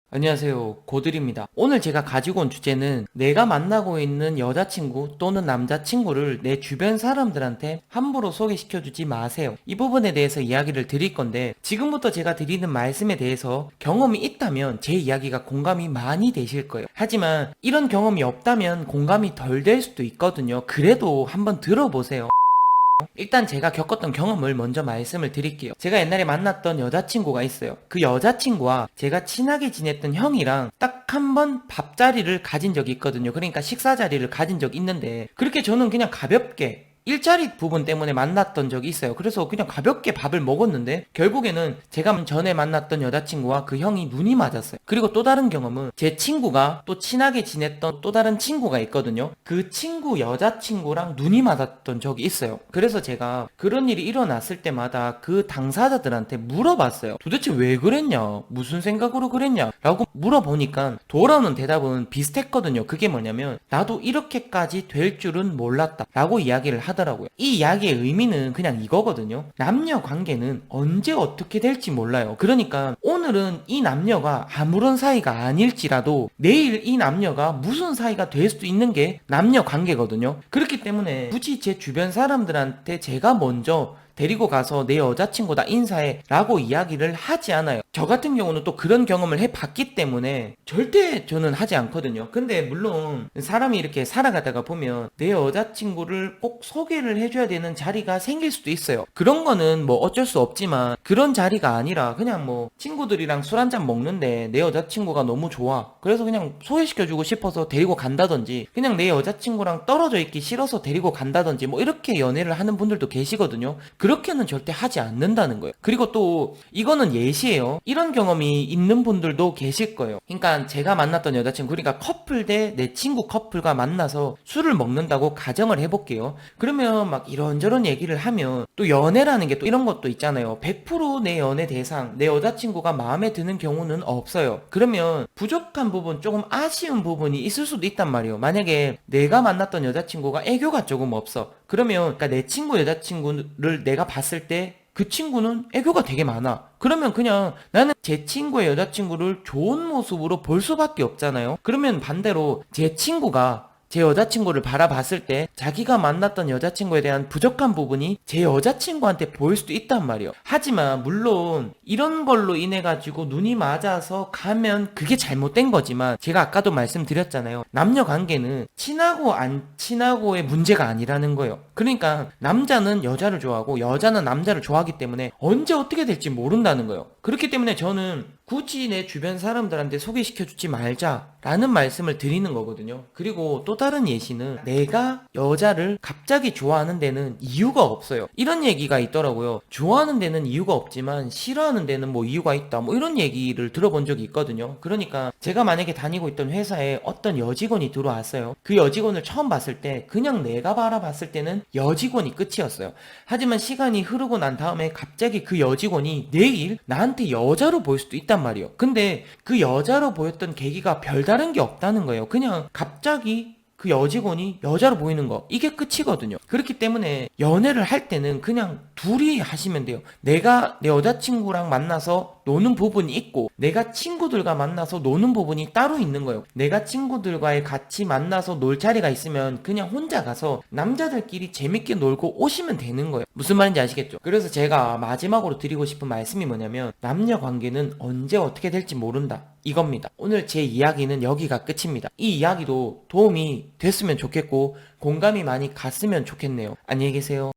안녕하세요, 고들입니다. 오늘 제가 가지고 온 주제는 내가 만나고 있는 여자친구 또는 남자친구를 내 주변 사람들한테 함부로 소개시켜주지 마세요. 이 부분에 대해서 이야기를 드릴 건데, 지금부터 제가 드리는 말씀에 대해서 경험이 있다면 제 이야기가 공감이 많이 되실 거예요. 하지만 이런 경험이 없다면 공감이 덜 될 수도 있거든요. 그래도 한번 들어보세요. 일단 제가 겪었던 경험을 먼저 말씀을 드릴게요. 제가 옛날에 만났던 여자친구가 있어요. 그 여자친구와 제가 친하게 지냈던 형이랑 딱 한 번 밥자리를 가진 적이 있거든요. 그러니까 식사 자리를 가진 적이 있는데, 그렇게 저는 그냥 가볍게 일자리 부분 때문에 만났던 적이 있어요. 그래서 그냥 가볍게 밥을 먹었는데 결국에는 제가 전에 만났던 여자친구와 그 형이 눈이 맞았어요. 그리고 또 다른 경험은 제 친구가 또 친하게 지냈던 또 다른 친구가 있거든요. 그 친구 여자친구랑 눈이 맞았던 적이 있어요. 그래서 제가 그런 일이 일어났을 때마다 그 당사자들한테 물어봤어요. 도대체 왜 그랬냐? 무슨 생각으로 그랬냐? 라고 물어보니까 돌아오는 대답은 비슷했거든요. 그게 뭐냐면 나도 이렇게까지 될 줄은 몰랐다 라고 이야기를 하더라고요. 이 이야기의 의미는 그냥 이거거든요. 남녀 관계는 언제 어떻게 될지 몰라요. 그러니까 오늘은 이 남녀가 아무런 사이가 아닐지라도 내일 이 남녀가 무슨 사이가 될 수도 있는 게 남녀 관계거든요. 그렇기 때문에 굳이 제 주변 사람들한테 제가 먼저 데리고 가서 내 여자친구다 인사해 라고 이야기를 하지 않아요. 저 같은 경우는 또 그런 경험을 해봤기 때문에 절대 저는 하지 않거든요. 근데 물론 사람이 이렇게 살아가다가 보면 내 여자친구를 꼭 소개를 해줘야 되는 자리가 생길 수도 있어요. 그런 거는 뭐 어쩔 수 없지만 그런 자리가 아니라 그냥 뭐 친구들이랑 술 한잔 먹는데 내 여자친구가 너무 좋아. 그래서 그냥 소개시켜주고 싶어서 데리고 간다든지 그냥 내 여자친구랑 떨어져 있기 싫어서 데리고 간다든지 뭐 이렇게 연애를 하는 분들도 계시거든요. 그렇게는 절대 하지 않는다는 거예요. 그리고 또 이거는 예시예요. 이런 경험이 있는 분들도 계실 거예요. 그러니까 제가 만났던 여자친구, 그러니까 커플 대 내 친구 커플과 만나서 술을 먹는다고 가정을 해볼게요. 그러면 막 이런저런 얘기를 하면 또 연애라는 게 또 이런 것도 있잖아요. 100%내 연애 대상, 내 여자친구가 마음에 드는 경우는 없어요. 그러면 부족한 부분, 조금 아쉬운 부분이 있을 수도 있단 말이에요. 만약에 내가 만났던 여자친구가 애교가 조금 없어. 그러면 그러니까 내 친구 여자친구를 내가 봤을 때 그 친구는 애교가 되게 많아. 그러면 그냥 나는 제 친구의 여자친구를 좋은 모습으로 볼 수밖에 없잖아요. 그러면 반대로 제 친구가 제 여자친구를 바라봤을 때 자기가 만났던 여자친구에 대한 부족한 부분이 제 여자친구한테 보일 수도 있단 말이에요. 하지만 물론 이런 걸로 인해 가지고 눈이 맞아서 가면 그게 잘못된 거지만 제가 아까도 말씀드렸잖아요. 남녀 관계는 친하고 안 친하고의 문제가 아니라는 거예요. 그러니까 남자는 여자를 좋아하고 여자는 남자를 좋아하기 때문에 언제 어떻게 될지 모른다는 거예요. 그렇기 때문에 저는 굳이 내 주변 사람들한테 소개시켜주지 말자라는 말씀을 드리는 거거든요. 그리고 또 다른 예시는 내가 여자를 갑자기 좋아하는 데는 이유가 없어요. 이런 얘기가 있더라고요. 좋아하는 데는 이유가 없지만 싫어하는 데는 뭐 이유가 있다. 뭐 이런 얘기를 들어본 적이 있거든요. 그러니까 제가 만약에 다니고 있던 회사에 어떤 여직원이 들어왔어요. 그 여직원을 처음 봤을 때 그냥 내가 바라봤을 때는 여직원이 끝이었어요. 하지만 시간이 흐르고 난 다음에 갑자기 그 여직원이 내일 나한테 여자로 보일 수도 있단 말이에요. 근데 그 여자로 보였던 계기가 별다른 게 없다는 거예요. 그냥 갑자기 그 여직원이 여자로 보이는 거, 이게 끝이거든요. 그렇기 때문에 연애를 할 때는 그냥 둘이 하시면 돼요. 내가 내 여자친구랑 만나서 노는 부분이 있고 내가 친구들과 만나서 노는 부분이 따로 있는 거예요. 내가 친구들과의 같이 만나서 놀 자리가 있으면 그냥 혼자 가서 남자들끼리 재밌게 놀고 오시면 되는 거예요. 무슨 말인지 아시겠죠? 그래서 제가 마지막으로 드리고 싶은 말씀이 뭐냐면 남녀 관계는 언제 어떻게 될지 모른다. 이겁니다. 오늘 제 이야기는 여기가 끝입니다. 이 이야기도 도움이 됐으면 좋겠고 공감이 많이 갔으면 좋겠네요. 안녕히 계세요.